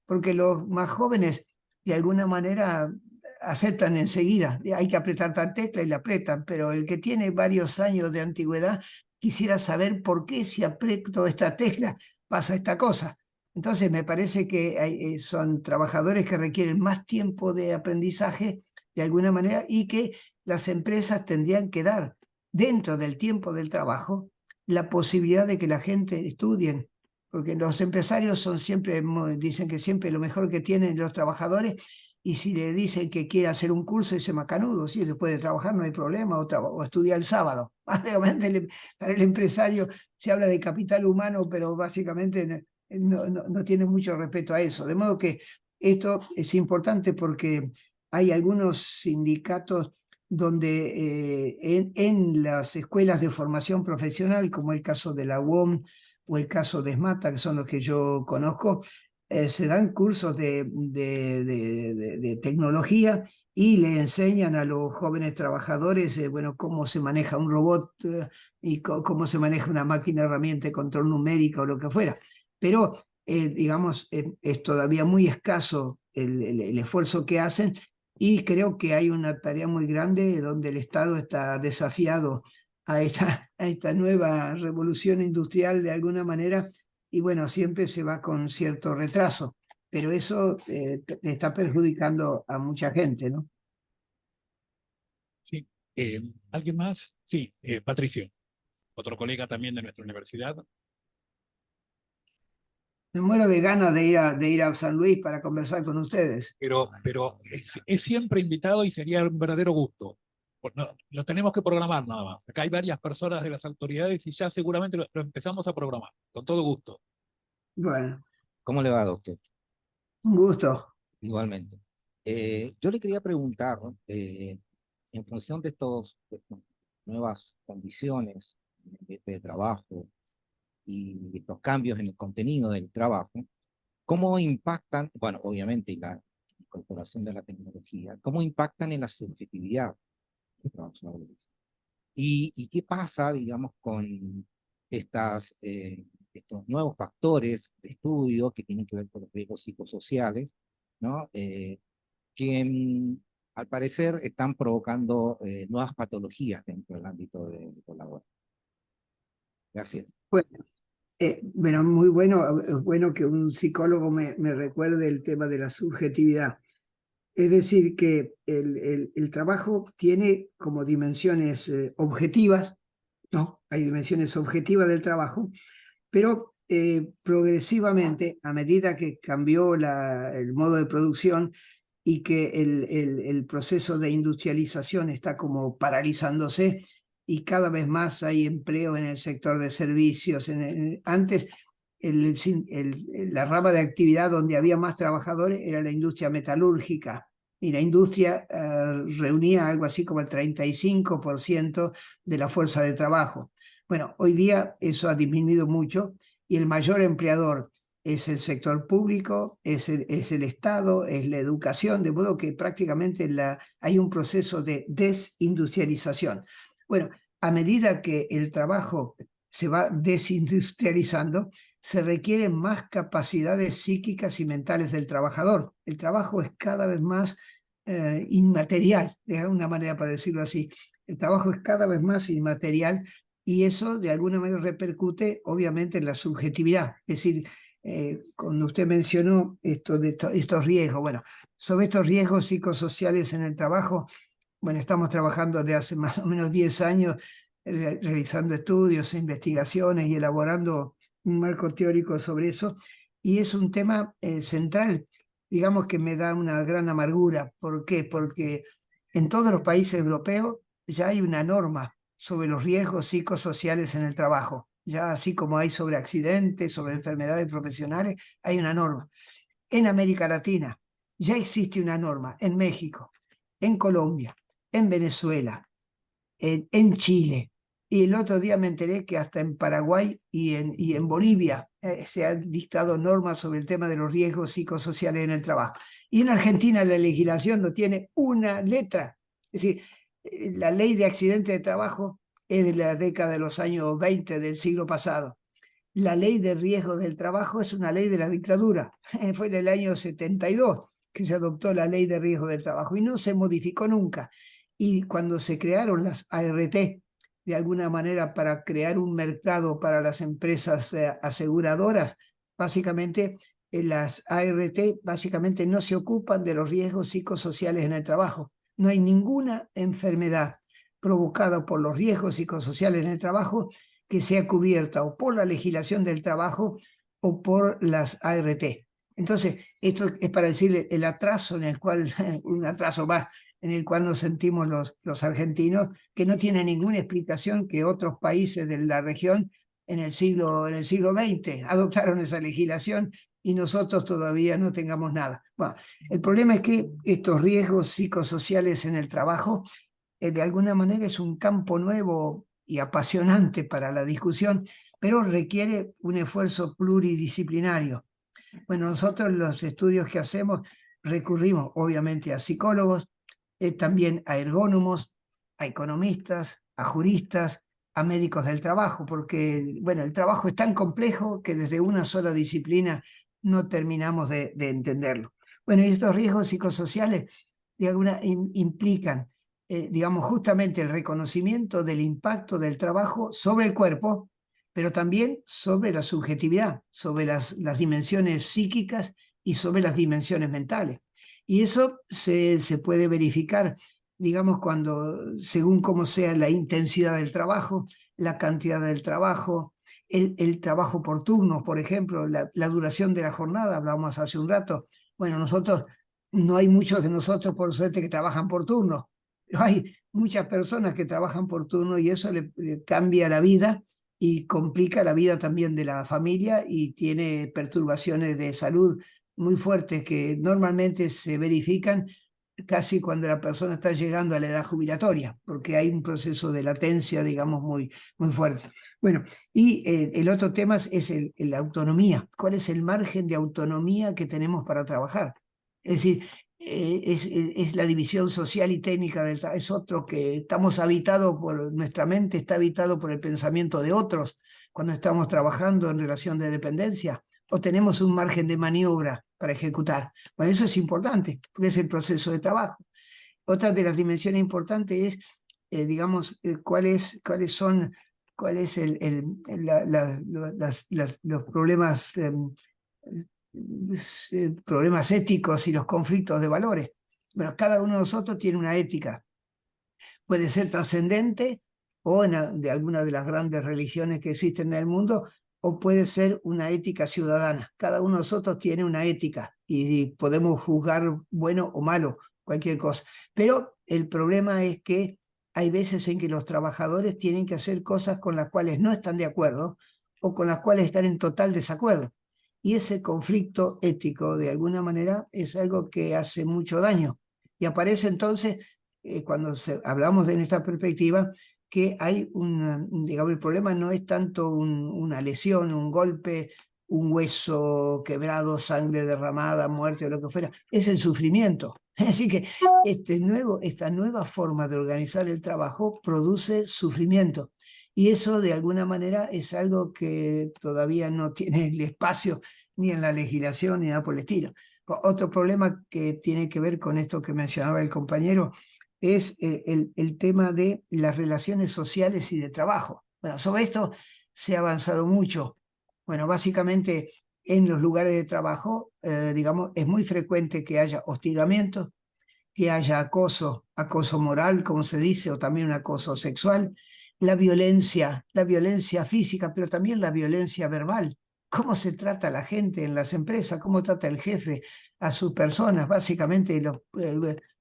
porque los más jóvenes de alguna manera aceptan enseguida. Hay que apretar tal tecla y la apretan, pero el que tiene varios años de antigüedad quisiera saber por qué si aprieto esta tecla pasa esta cosa. Entonces me parece que son trabajadores que requieren más tiempo de aprendizaje de alguna manera, y que las empresas tendrían que dar dentro del tiempo del trabajo la posibilidad de que la gente estudie, porque los empresarios dicen que siempre lo mejor que tienen los trabajadores, y si le dicen que quiere hacer un curso, dice macanudo, sí, después de trabajar no hay problema, o estudiar el sábado. Básicamente para el empresario se habla de capital humano, pero básicamente no tiene mucho respeto a eso. De modo que esto es importante porque hay algunos sindicatos donde en las escuelas de formación profesional, como el caso de la UOM o el caso de SMATA, que son los que yo conozco, se dan cursos de tecnología y le enseñan a los jóvenes trabajadores bueno, cómo se maneja un robot y cómo se maneja una máquina herramienta de control numérico o lo que fuera. Pero, digamos, es todavía muy escaso el esfuerzo que hacen, y creo que hay una tarea muy grande donde el Estado está desafiado a esta nueva revolución industrial de alguna manera, y bueno, siempre se va con cierto retraso, pero eso está perjudicando a mucha gente, ¿no? Sí. ¿Alguien más? Sí, Patricio, otro colega también de nuestra universidad. Me muero de ganas de ir a San Luis para conversar con ustedes. Pero es siempre invitado y sería un verdadero gusto. Pues no, lo tenemos que programar nada más. Acá hay varias personas de las autoridades y ya seguramente lo empezamos a programar, con todo gusto. Bueno, ¿Cómo le va, doctor? un gusto. Igualmente. Yo le quería preguntar, en función de estas nuevas condiciones de trabajo y estos cambios en el contenido del trabajo, ¿cómo impactan, bueno, obviamente la incorporación de la tecnología, cómo impactan en la subjetividad de los trabajadores? ¿Y qué pasa, digamos, con estos nuevos factores de estudio que tienen que ver con los riesgos psicosociales, ¿no? Que al parecer están provocando nuevas patologías dentro del ámbito de laboral? Gracias. Bueno, muy bueno, es bueno que un psicólogo me recuerde el tema de la subjetividad. Es decir, que el trabajo tiene como dimensiones objetivas, ¿no? Hay dimensiones objetivas del trabajo, pero progresivamente, a medida que cambió el modo de producción y que el proceso de industrialización está como paralizándose, y cada vez más hay empleo en el sector de servicios. Antes, la rama de actividad donde había más trabajadores era la industria metalúrgica, y la industria reunía algo así como el 35% de la fuerza de trabajo. Bueno, hoy día eso ha disminuido mucho, y el mayor empleador es el sector público, es el Estado, es la educación, de modo que prácticamente hay un proceso de desindustrialización. Bueno, a medida que el trabajo se va desindustrializando, se requieren más capacidades psíquicas y mentales del trabajador. El trabajo es cada vez más inmaterial, de alguna manera para decirlo así. El trabajo es cada vez más inmaterial y eso de alguna manera repercute obviamente en la subjetividad. Es decir, cuando usted mencionó estos riesgos, bueno, sobre estos riesgos psicosociales en el trabajo, bueno, estamos trabajando desde hace más o menos 10 años realizando estudios, investigaciones y elaborando un marco teórico sobre eso, y es un tema central, digamos que me da una gran amargura. ¿Por qué? Porque en todos los países europeos ya hay una norma sobre los riesgos psicosociales en el trabajo, ya así como hay sobre accidentes, sobre enfermedades profesionales, hay una norma. En América Latina ya existe una norma, en México, en Colombia, en Venezuela, en Chile. Y el otro día me enteré que hasta en Paraguay y en Bolivia se han dictado normas sobre el tema de los riesgos psicosociales en el trabajo. Y en Argentina la legislación no tiene una letra. Es decir, la ley de accidentes de trabajo es de la década de los años 20 del siglo pasado. La ley de riesgos del trabajo es una ley de la dictadura. Fue en el año 72 que se adoptó la ley de riesgos del trabajo y no se modificó nunca. Y cuando se crearon las ART, de alguna manera para crear un mercado para las empresas aseguradoras, básicamente las ART básicamente no se ocupan de los riesgos psicosociales en el trabajo. No hay ninguna enfermedad provocada por los riesgos psicosociales en el trabajo que sea cubierta o por la legislación del trabajo o por las ART. Entonces, esto es para decirle el atraso en el cual, un atraso más, en el cual nos sentimos los argentinos, que no tiene ninguna explicación que otros países de la región en el siglo XX adoptaron esa legislación y nosotros todavía no tengamos nada. Bueno, el problema es que estos riesgos psicosociales en el trabajo, de alguna manera es un campo nuevo y apasionante para la discusión, pero requiere un esfuerzo pluridisciplinario. Bueno, nosotros los estudios que hacemos recurrimos obviamente a psicólogos, también a ergónomos, a economistas, a juristas, a médicos del trabajo, porque bueno, el trabajo es tan complejo que desde una sola disciplina no terminamos de entenderlo. Bueno, y estos riesgos psicosociales de alguna implican, digamos, justamente el reconocimiento del impacto del trabajo sobre el cuerpo, pero también sobre la subjetividad, sobre las dimensiones psíquicas y sobre las dimensiones mentales. Y eso se puede verificar, digamos, según cómo sea la intensidad del trabajo, la cantidad del trabajo, el trabajo por turnos, por ejemplo, la duración de la jornada, hablábamos hace un rato. Bueno, no hay muchos de nosotros, por suerte, que trabajan por turnos, pero hay muchas personas que trabajan por turno y eso le cambia la vida y complica la vida también de la familia y tiene perturbaciones de salud muy fuertes que normalmente se verifican casi cuando la persona está llegando a la edad jubilatoria, porque hay un proceso de latencia, digamos, muy fuerte. Bueno, y el otro tema es la autonomía. ¿Cuál es el margen de autonomía que tenemos para trabajar? Es decir, es la división social y técnica es otro que estamos habitados por, nuestra mente está habitado por el pensamiento de otros cuando estamos trabajando en relación de dependencia, o tenemos un margen de maniobra para ejecutar. Bueno, eso es importante, porque es el proceso de trabajo. Otra de las dimensiones importantes es, digamos, cuáles son los problemas, problemas éticos y los conflictos de valores. Bueno, cada uno de nosotros tiene una ética. Puede ser trascendente o de alguna de las grandes religiones que existen en el mundo, o puede ser una ética ciudadana. Cada uno de nosotros tiene una ética y podemos juzgar bueno o malo, cualquier cosa. Pero el problema es que hay veces en que los trabajadores tienen que hacer cosas con las cuales no están de acuerdo o con las cuales están en total desacuerdo. Y ese conflicto ético, de alguna manera, es algo que hace mucho daño. Y aparece entonces, cuando hablamos de esta perspectiva, que hay digamos, el problema no es tanto una lesión, un golpe un hueso quebrado, sangre derramada, muerte o lo que fuera, es el sufrimiento. Así que esta nueva forma de organizar el trabajo produce sufrimiento. Y eso de alguna manera es algo que todavía no tiene el espacio ni en la legislación ni nada por el estilo. Otro problema que tiene que ver con esto que mencionaba el compañero es el tema de las relaciones sociales y de trabajo. Bueno, sobre esto se ha avanzado mucho. Bueno, básicamente en los lugares de trabajo, digamos, es muy frecuente que haya hostigamiento, que haya acoso moral, como se dice, o también un acoso sexual, la violencia física, pero también la violencia verbal. ¿Cómo se trata la gente en las empresas? ¿Cómo trata el jefe a sus personas? Básicamente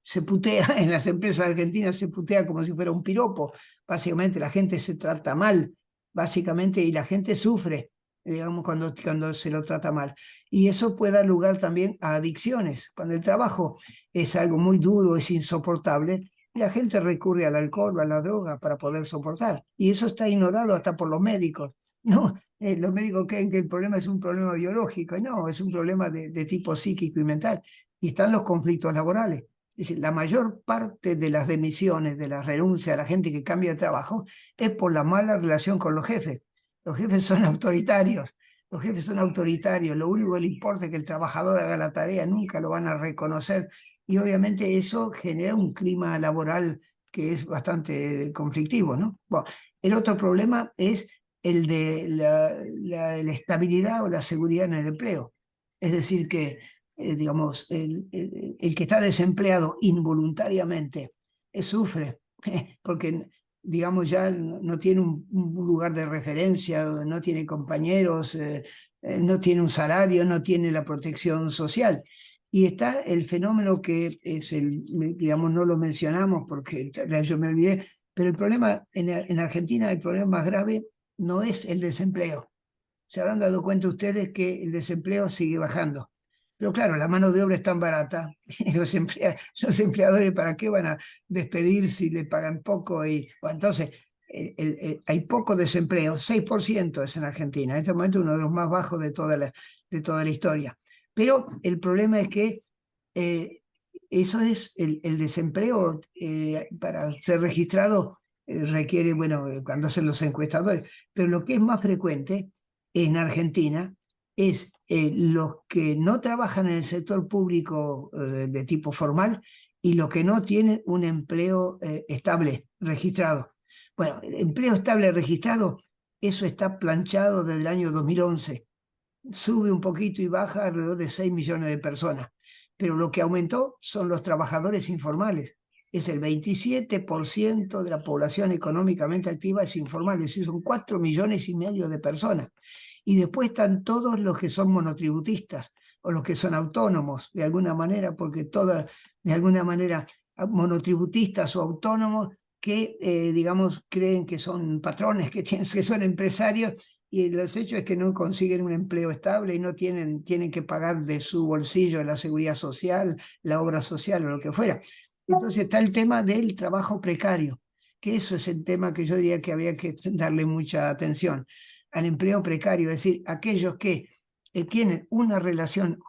se putea en las empresas argentinas, se putea como si fuera un piropo. Básicamente la gente se trata mal, básicamente, y la gente sufre, digamos, cuando se lo trata mal. Y eso puede dar lugar también a adicciones. Cuando el trabajo es algo muy duro, es insoportable, la gente recurre al alcohol o a la droga para poder soportar. Y eso está ignorado hasta por los médicos. No, los médicos creen que el problema es un problema biológico. No, es un problema de tipo psíquico y mental. Y están los conflictos laborales. Es decir, la mayor parte de las demisiones, de las renuncias, de la gente que cambia de trabajo, es por la mala relación con los jefes. Los jefes son autoritarios. Los jefes son autoritarios. Lo único que le importa es que el trabajador haga la tarea. Nunca lo van a reconocer. Y obviamente eso genera un clima laboral que es bastante conflictivo, ¿no? Bueno, el otro problema es el de la estabilidad o la seguridad en el empleo. Es decir, que, digamos, el que está desempleado involuntariamente sufre, porque, digamos, ya no tiene un lugar de referencia, no tiene compañeros, no tiene un salario, no tiene la protección social. Y está el fenómeno que es digamos, no lo mencionamos porque yo me olvidé, pero el problema en Argentina, el problema más grave no es el desempleo. Se habrán dado cuenta ustedes que el desempleo sigue bajando. Pero claro, la mano de obra es tan barata, los empleadores, ¿para qué van a despedir si le pagan poco? Bueno, entonces, hay poco desempleo, 6% es en Argentina, en este momento uno de los más bajos de toda la historia. Pero el problema es que eso es el desempleo para ser registrado requiere, bueno, cuando hacen los encuestadores, pero lo que es más frecuente en Argentina es los que no trabajan en el sector público de tipo formal y los que no tienen un empleo estable, registrado. Bueno, el empleo estable registrado, eso está planchado desde el año 2011. Sube un poquito y baja alrededor de 6 millones de personas. Pero lo que aumentó son los trabajadores informales. Es el 27% de la población económicamente activa es informal, es decir, son 4,5 millones de personas. Y después están todos los que son monotributistas o los que son autónomos, de alguna manera, porque todas, de alguna manera, monotributistas o autónomos que, digamos, creen que son patrones, que son empresarios, y los hechos es que no consiguen un empleo estable y no tienen que pagar de su bolsillo la seguridad social, la obra social o lo que fuera. Entonces está el tema del trabajo precario, que eso es el tema que yo diría que habría que darle mucha atención al empleo precario, es decir, aquellos que tienen una relación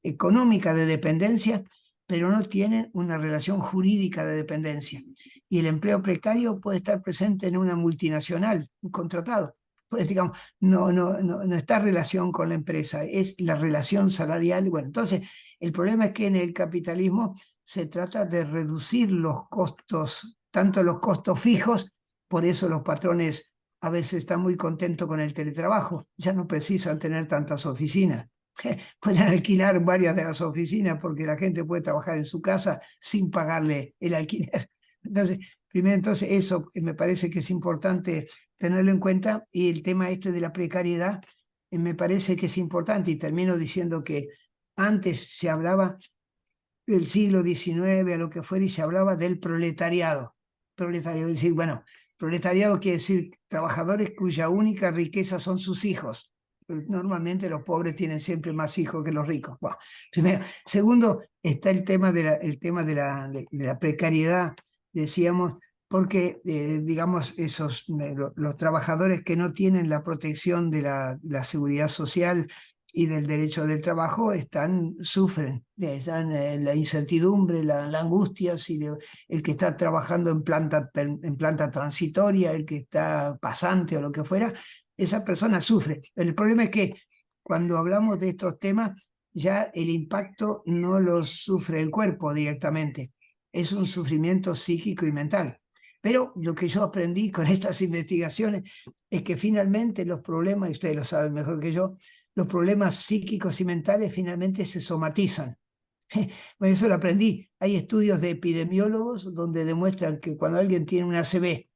económica de dependencia, pero no tienen una relación jurídica de dependencia. Y el empleo precario puede estar presente en una multinacional, un contratado. Pues, digamos, no está en relación con la empresa, es la relación salarial. Bueno, entonces, el problema es que en el capitalismo se trata de reducir los costos, tanto los costos fijos, por eso los patrones a veces están muy contentos con el teletrabajo, ya no precisan tener tantas oficinas. Pueden alquilar varias de las oficinas porque la gente puede trabajar en su casa sin pagarle el alquiler. Entonces, primero, eso me parece que es importante tenerlo en cuenta, y el tema de la precariedad me parece que es importante, y termino diciendo que antes se hablaba del siglo XIX a lo que fuera y se hablaba del proletariado. Proletariado, es decir, bueno, proletariado quiere decir trabajadores cuya única riqueza son sus hijos. Normalmente los pobres tienen siempre más hijos que los ricos. Bueno, primero. Segundo, está el tema de la precariedad, decíamos, porque, digamos, los trabajadores que no tienen la protección de la seguridad social y del derecho del trabajo sufren, están la incertidumbre, la angustia, el que está trabajando en planta transitoria, el que está pasante o lo que fuera, esa persona sufre. El problema es que cuando hablamos de estos temas, ya el impacto no lo sufre el cuerpo directamente, es un sufrimiento psíquico y mental. Pero lo que yo aprendí con estas investigaciones es que finalmente los problemas, y ustedes lo saben mejor que yo, los problemas psíquicos y mentales finalmente se somatizan. Bueno, eso lo aprendí. Hay estudios de epidemiólogos donde demuestran que cuando alguien tiene un ACV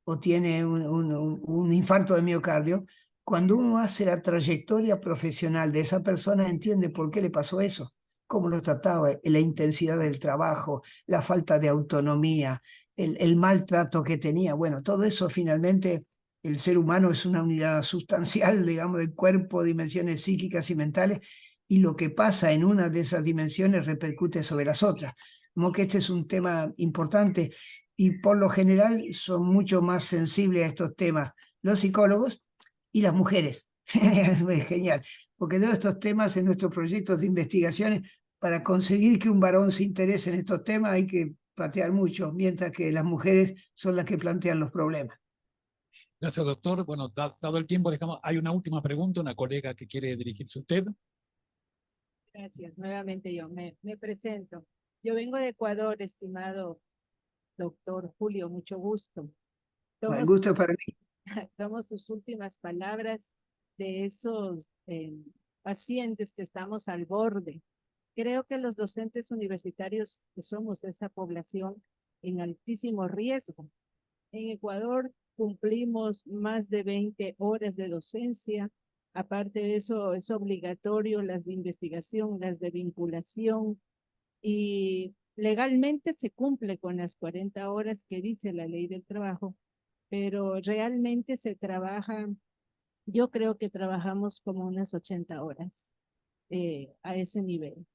o tiene un infarto de miocardio, cuando uno hace la trayectoria profesional de esa persona, entiende por qué le pasó eso, cómo lo trataba, la intensidad del trabajo, la falta de autonomía, el maltrato que tenía. Bueno, todo eso finalmente, el ser humano es una unidad sustancial, digamos, del cuerpo, dimensiones psíquicas y mentales, y lo que pasa en una de esas dimensiones repercute sobre las otras. Como que este es un tema importante y por lo general son mucho más sensibles a estos temas los psicólogos y las mujeres. Es genial, porque de estos temas en nuestros proyectos de investigaciones, para conseguir que un varón se interese en estos temas hay que patear mucho, mientras que las mujeres son las que plantean los problemas. Gracias, doctor. Bueno, dado el tiempo, hay una última pregunta, una colega que quiere dirigirse a usted. Gracias, nuevamente yo me presento. Yo vengo de Ecuador, estimado doctor Julio, mucho gusto. Bueno, el gusto es para mí. Tomo sus últimas palabras de esos pacientes que estamos al borde. Creo que los docentes universitarios que somos esa población en altísimo riesgo. En Ecuador cumplimos más de 20 horas de docencia. Aparte de eso, es obligatorio las de investigación, las de vinculación, y legalmente se cumple con las 40 horas que dice la ley del trabajo, pero realmente se trabaja, yo creo que trabajamos como unas 80 horas a ese nivel.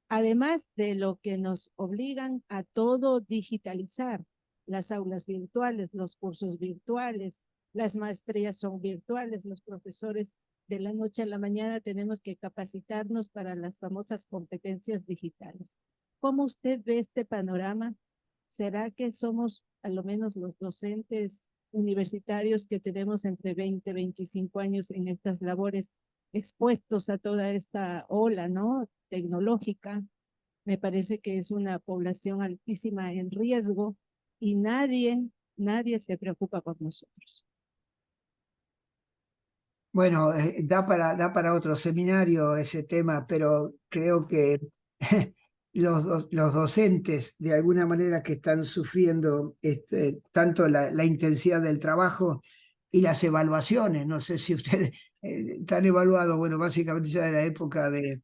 Además de lo que nos obligan a todo digitalizar, las aulas virtuales, los cursos virtuales, las maestrías son virtuales, los profesores de la noche a la mañana tenemos que capacitarnos para las famosas competencias digitales. ¿Cómo usted ve este panorama? ¿Será que somos, a lo menos los docentes universitarios que tenemos entre 20 y 25 años en estas labores, expuestos a toda esta ola, ¿no?, tecnológica? Me parece que es una población altísima en riesgo y nadie se preocupa por nosotros. Bueno, da para otro seminario ese tema, pero creo que los docentes, de alguna manera, que están sufriendo tanto la intensidad del trabajo y las evaluaciones. No sé si ustedes están evaluados, bueno, básicamente ya de la época del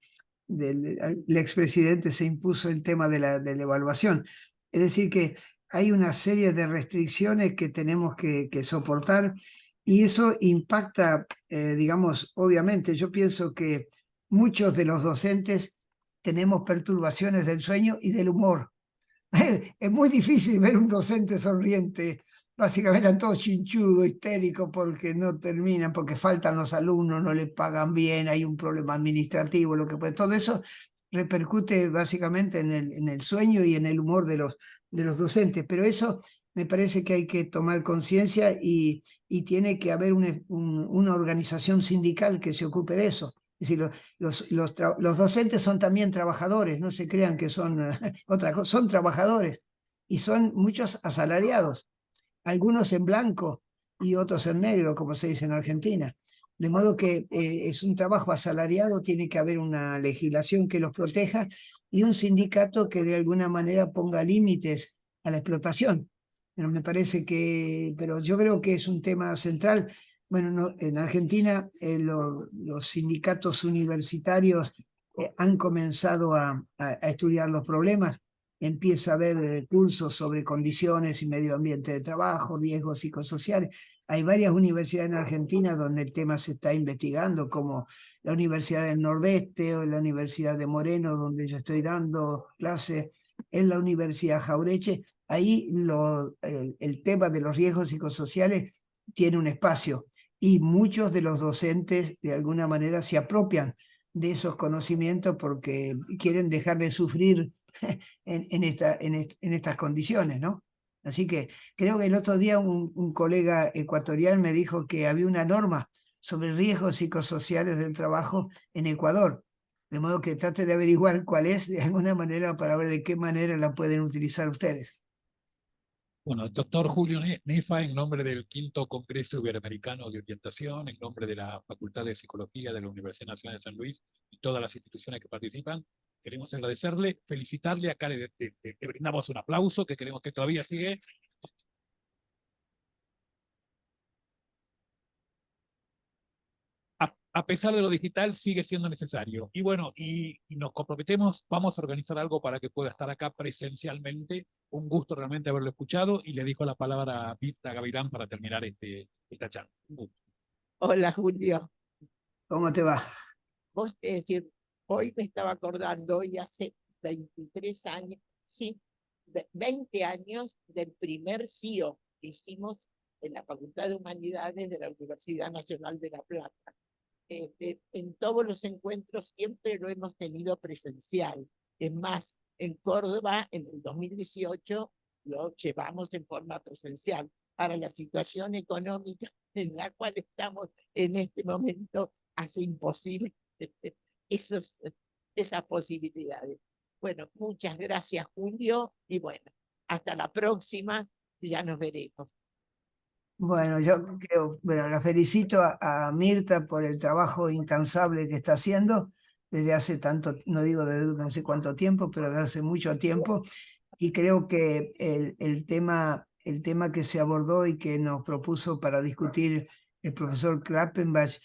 expresidente se impuso el tema de la evaluación. Es decir, que hay una serie de restricciones que tenemos que soportar. Y eso impacta, digamos, obviamente, yo pienso que muchos de los docentes tenemos perturbaciones del sueño y del humor. Es muy difícil ver un docente sonriente. Básicamente están todos chinchudos, histéricos, porque no terminan, porque faltan los alumnos, no les pagan bien, hay un problema administrativo, lo que puede. Todo eso repercute básicamente en el sueño y en el humor de los docentes. Pero eso me parece que hay que tomar conciencia y tiene que haber una organización sindical que se ocupe de eso. Es decir, los docentes son también trabajadores, no se crean que son otra cosa, son trabajadores y son muchos asalariados, algunos en blanco y otros en negro, como se dice en Argentina. De modo que es un trabajo asalariado, tiene que haber una legislación que los proteja y un sindicato que de alguna manera ponga límites a la explotación. Pero me parece pero yo creo que es un tema central. Bueno, no, en Argentina los sindicatos universitarios han comenzado a estudiar los problemas. Empieza a haber cursos sobre condiciones y medio ambiente de trabajo, riesgos psicosociales. Hay varias universidades en Argentina donde el tema se está investigando, como la Universidad del Nordeste o la Universidad de Moreno, donde yo estoy dando clase, en la Universidad Jaureche, ahí el tema de los riesgos psicosociales tiene un espacio y muchos de los docentes de alguna manera se apropian de esos conocimientos porque quieren dejar de sufrir en estas condiciones, ¿no? Así que creo que el otro día un colega ecuatoriano me dijo que había una norma sobre riesgos psicosociales del trabajo en Ecuador. De modo que trate de averiguar cuál es de alguna manera para ver de qué manera la pueden utilizar ustedes. Bueno, doctor Julio Nefa, en nombre del V Congreso Iberoamericano de Orientación, en nombre de la Facultad de Psicología de la Universidad Nacional de San Luis y todas las instituciones que participan, queremos agradecerle, felicitarle. Acá le brindamos un aplauso que creemos que todavía sigue. A pesar de lo digital, sigue siendo necesario. Y bueno, y nos comprometemos, vamos a organizar algo para que pueda estar acá presencialmente. Un gusto realmente haberlo escuchado y le dejo la palabra a Mirta Gavilán para terminar esta charla. Hola, Julio. ¿Cómo te va? Vos, es decir, hoy me estaba acordando, hoy hace 23 años, sí, 20 años del primer CIO que hicimos en la Facultad de Humanidades de la Universidad Nacional de La Plata. En todos los encuentros siempre lo hemos tenido presencial. Es más, en Córdoba, en el 2018, lo llevamos en forma presencial. Para la situación económica en la cual estamos en este momento, hace imposible esas posibilidades. Bueno, muchas gracias, Julio, y bueno, hasta la próxima, ya nos veremos. Bueno, yo creo, bueno, la felicito a Mirta por el trabajo incansable que está haciendo desde hace tanto, no digo desde no sé cuánto tiempo, pero desde hace mucho tiempo. Y creo que el tema que se abordó y que nos propuso para discutir el profesor Klappenbach,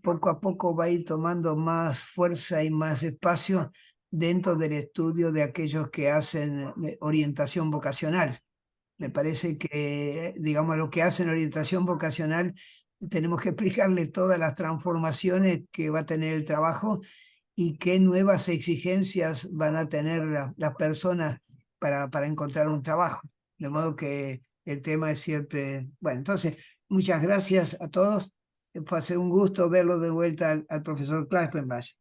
poco a poco va a ir tomando más fuerza y más espacio dentro del estudio de aquellos que hacen orientación vocacional. Me parece que, digamos, lo que hacen orientación vocacional, tenemos que explicarle todas las transformaciones que va a tener el trabajo y qué nuevas exigencias van a tener las personas para encontrar un trabajo. De modo que el tema es siempre... Bueno, entonces, muchas gracias a todos. Fue un gusto verlo de vuelta al profesor Klappenbach.